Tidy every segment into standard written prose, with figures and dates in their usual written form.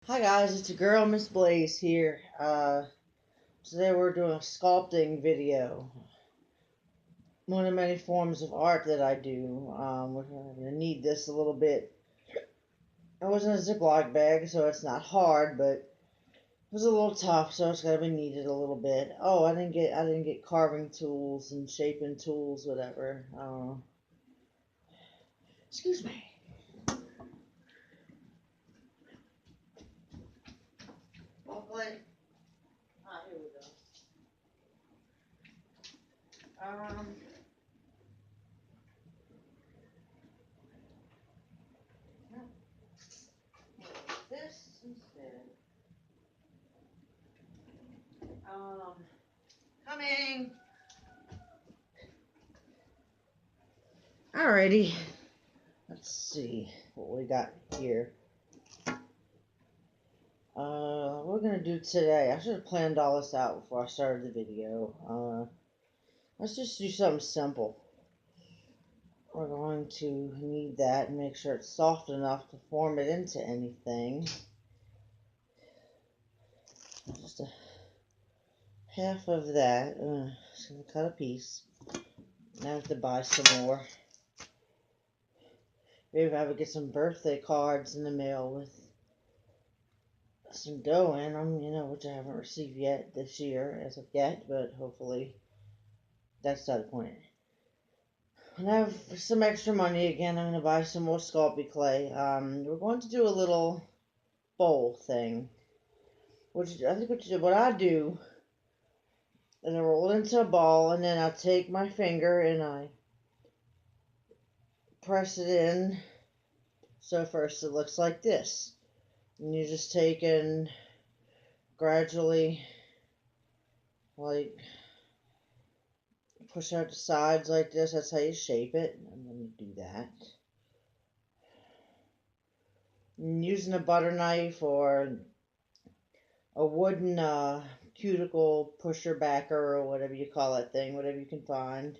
Hi guys, it's your girl Miss Blaze here. Today we're doing a sculpting video. One of many forms of art that I do. We're gonna knead this a little bit. It wasn't a Ziploc bag, so it's not hard, but it was a little tough, so it's gotta be kneaded a little bit. Oh, I didn't get carving tools and shaping tools, whatever. Excuse me. Hopefully. Here we go. Um. This instead. Um. Coming. Alrighty. Let's see what we got here. What we're gonna do today. I should have planned all this out before I started the video. Let's just do something simple. We're going to knead that and make sure it's soft enough to form it into anything. Just a half of that. Just gonna cut a piece. Now I have to buy some more. Maybe I would get some birthday cards in the mail with some dough in them, which I haven't received yet this year as of yet, but hopefully that's not the point. When I have some extra money again, I'm going to buy some more Sculpey clay. We're going to do a little bowl thing, which I think what I do is I roll it into a ball, and then I take my finger and I press it in. So first it looks like this, and you just take and gradually, like, push out the sides like this. That's how you shape it. I'm going to do that. And using a butter knife or a wooden cuticle pusher backer or whatever you call that thing, whatever you can find,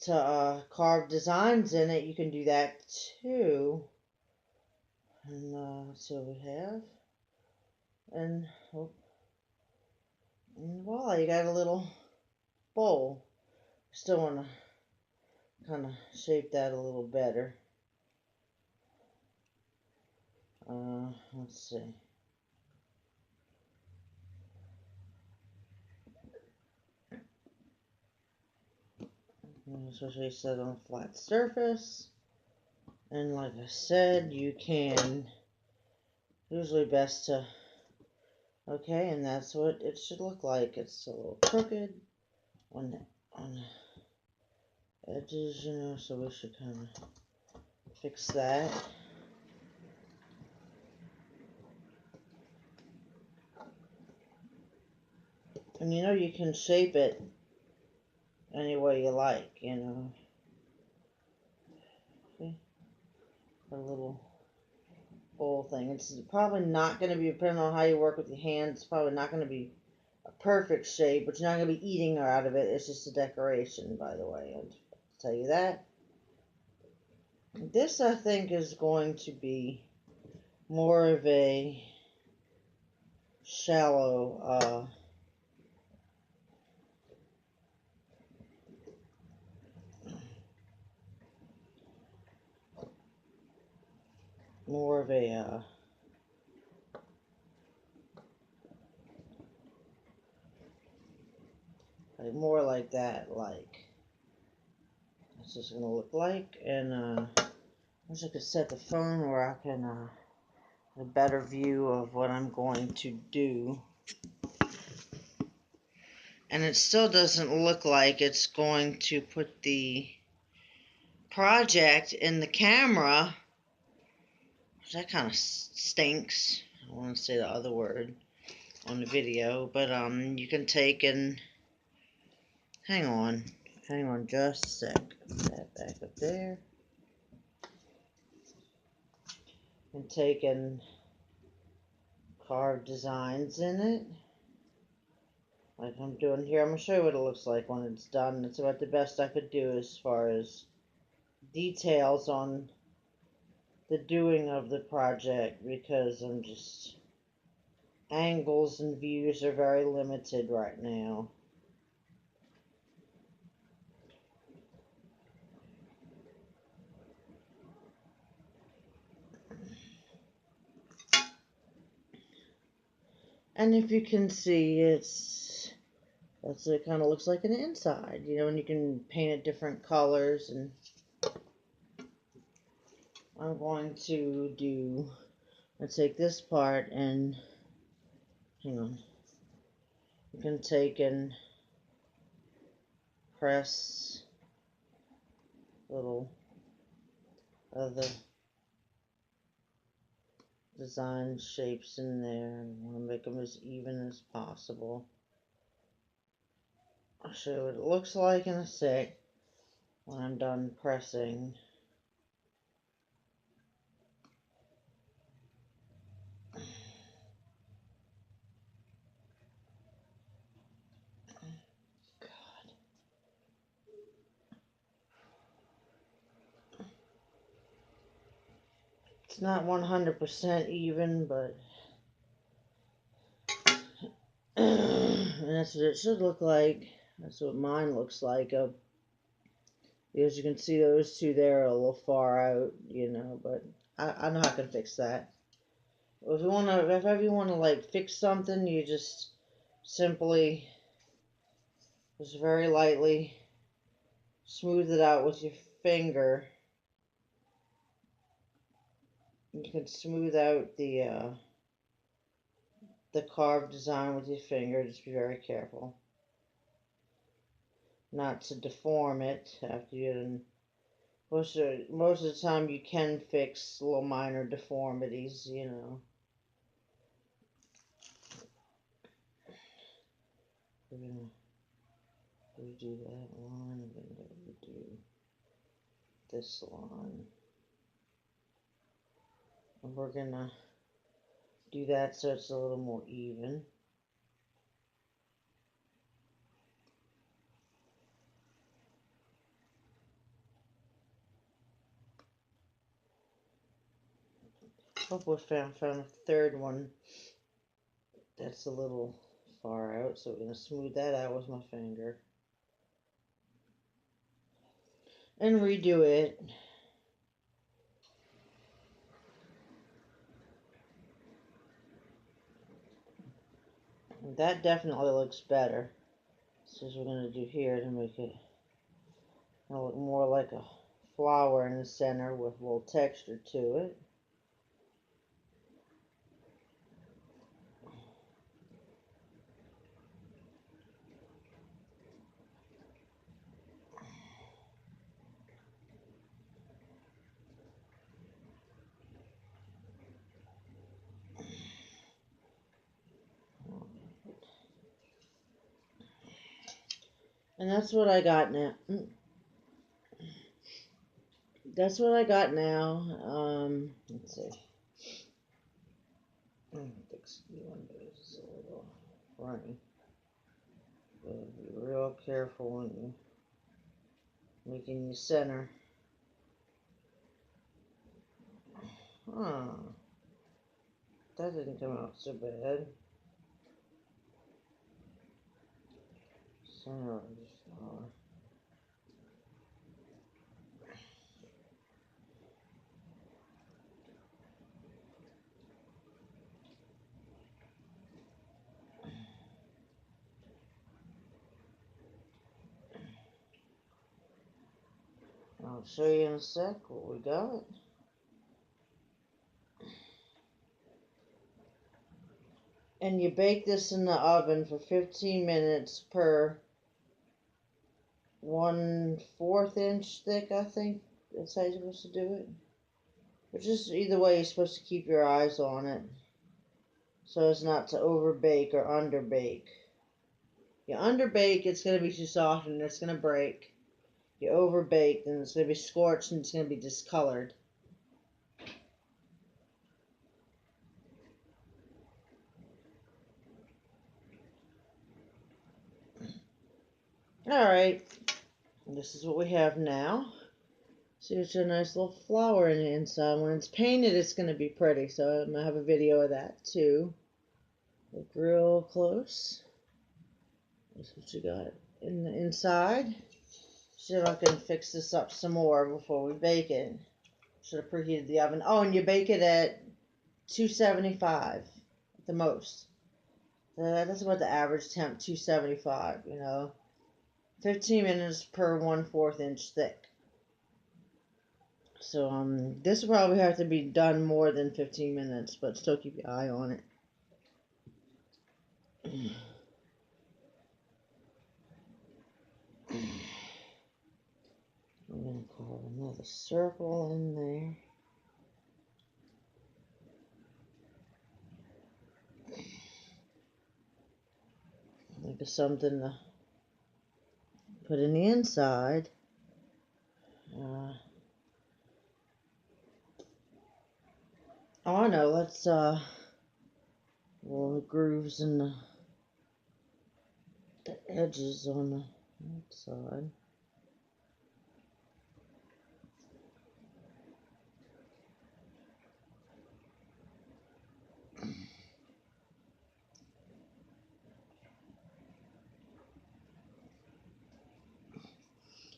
to carve designs in it, you can do that too. And so we have, and, oh, and voila, you got a little bowl. Still want to kind of shape that a little better. Let's see. Especially set on a flat surface. And like I said, you can, usually best to, okay, and that's what it should look like. It's a little crooked on the edges, so we should kind of fix that. And you can shape it any way you like, See? A little bowl thing. It's probably not going to be, depending on how you work with your hands, it's probably not going to be a perfect shape, but you're not going to be eating out of it. It's just a decoration, by the way. I'll tell you that. This, I think, is going to be more of a shallow, more of a, like more like that, like, that's just going to look like, and, I wish I could set the phone where I can, have a better view of what I'm going to do. And it still doesn't look like it's going to put the project in the camera. That kind of stinks. I don't want to say the other word on the video, but you can take and hang on just a sec. Put that back up there. And take and carve designs in it, like I'm doing here. I'm gonna show you what it looks like when it's done. It's about the best I could do as far as details on the doing of the project because angles and views are very limited right now. And if you can see, it kind of looks like an inside, and you can paint it different colors. And I'm going to let's take this part and, hang on, you can take and press little other design shapes in there. I want to make them as even as possible. I'll show you what it looks like in a sec when I'm done pressing. It's not 100% even, but and that's what it should look like. That's what mine looks like. Because you can see those two there are a little far out, but I know I can fix that. If ever you want to like fix something, you just simply, just very lightly smooth it out with your finger. You can smooth out the carved design with your finger. Just be very careful not to deform it after you get in. Most of the time you can fix little minor deformities, We're gonna redo that line, and then redo this line. And we're gonna do that so it's a little more even. Hope we found a third one that's a little far out, so we're gonna smooth that out with my finger and redo it. And that definitely looks better. So we're gonna do here to make it look more like a flower in the center with a little texture to it. And that's what I got now. That's what I got now. Let's see. I think it's a little runny. But be real careful when you're making your center. That didn't come out so bad. Center of the flower. I'll show you in a sec what we got. And you bake this in the oven for 15 minutes per 1/4 inch thick, I think. That's how you're supposed to do it. But just either way, you're supposed to keep your eyes on it so as not to overbake or underbake. You underbake, it's going to be too soft and it's going to break. You overbake, then it's going to be scorched and it's going to be discolored. Alright, this is what we have now. See, it's a nice little flower in the inside. When it's painted, it's going to be pretty. So I'm going to have a video of that too. Look real close. That's what you got in the inside. See if I can fix this up some more before we bake it. Should have preheated the oven. Oh, and you bake it at 275 at the most. That's about the average temp, 275, 15 minutes per 1/4 inch thick. So this will probably have to be done more than 15 minutes, but still keep your eye on it. I'm going to carve another circle in there. Think of something to put in the inside. Oh, I know. Let's little grooves in the edges on the outside.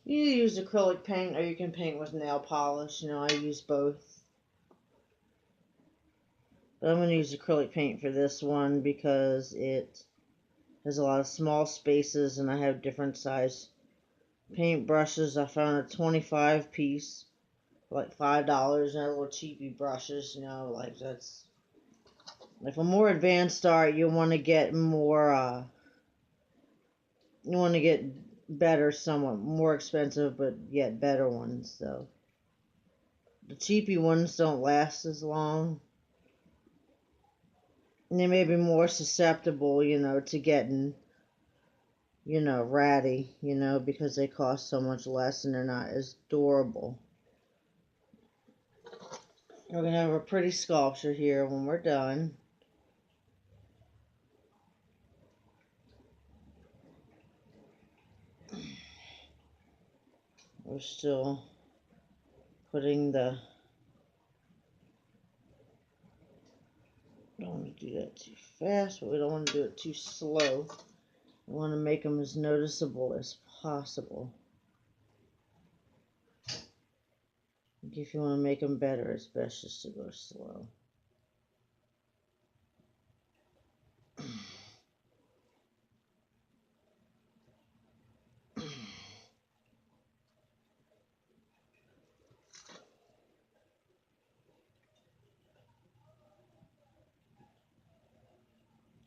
You use acrylic paint or you can paint with nail polish. I use both. But I'm going to use acrylic paint for this one because it has a lot of small spaces and I have different size paint brushes. I found a 25 piece for like $5 and they're little cheapy brushes, like that's like a more advanced art. You want to get more, you want to get better, somewhat more expensive, but yet better ones. So the cheapy ones don't last as long. And they may be more susceptible, to getting, ratty, because they cost so much less and they're not as durable. We're going to have a pretty sculpture here when we're done. We're still putting the... Don't want to do that too fast, but we don't want to do it too slow. We want to make them as noticeable as possible. If you want to make them better, it's best just to go slow.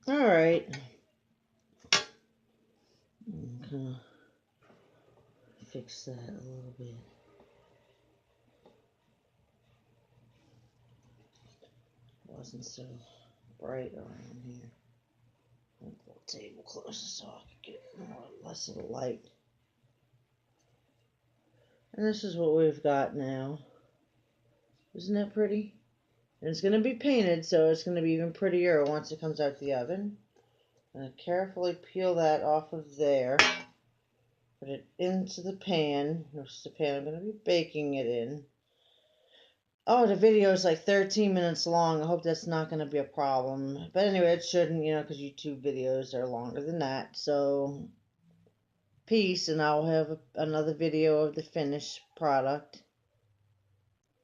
All right. I'm gonna fix that a little bit. Wasn't so bright around here. Move the table closer so I could get less of the light. And this is what we've got now. Isn't that pretty? And it's going to be painted, so it's going to be even prettier once it comes out the oven. I'm going to carefully peel that off of there. Put it into the pan. This is the pan I'm going to be baking it in. Oh, the video is like 13 minutes long. I hope that's not going to be a problem. But anyway, it shouldn't, because YouTube videos are longer than that. So, peace, and I'll have another video of the finished product.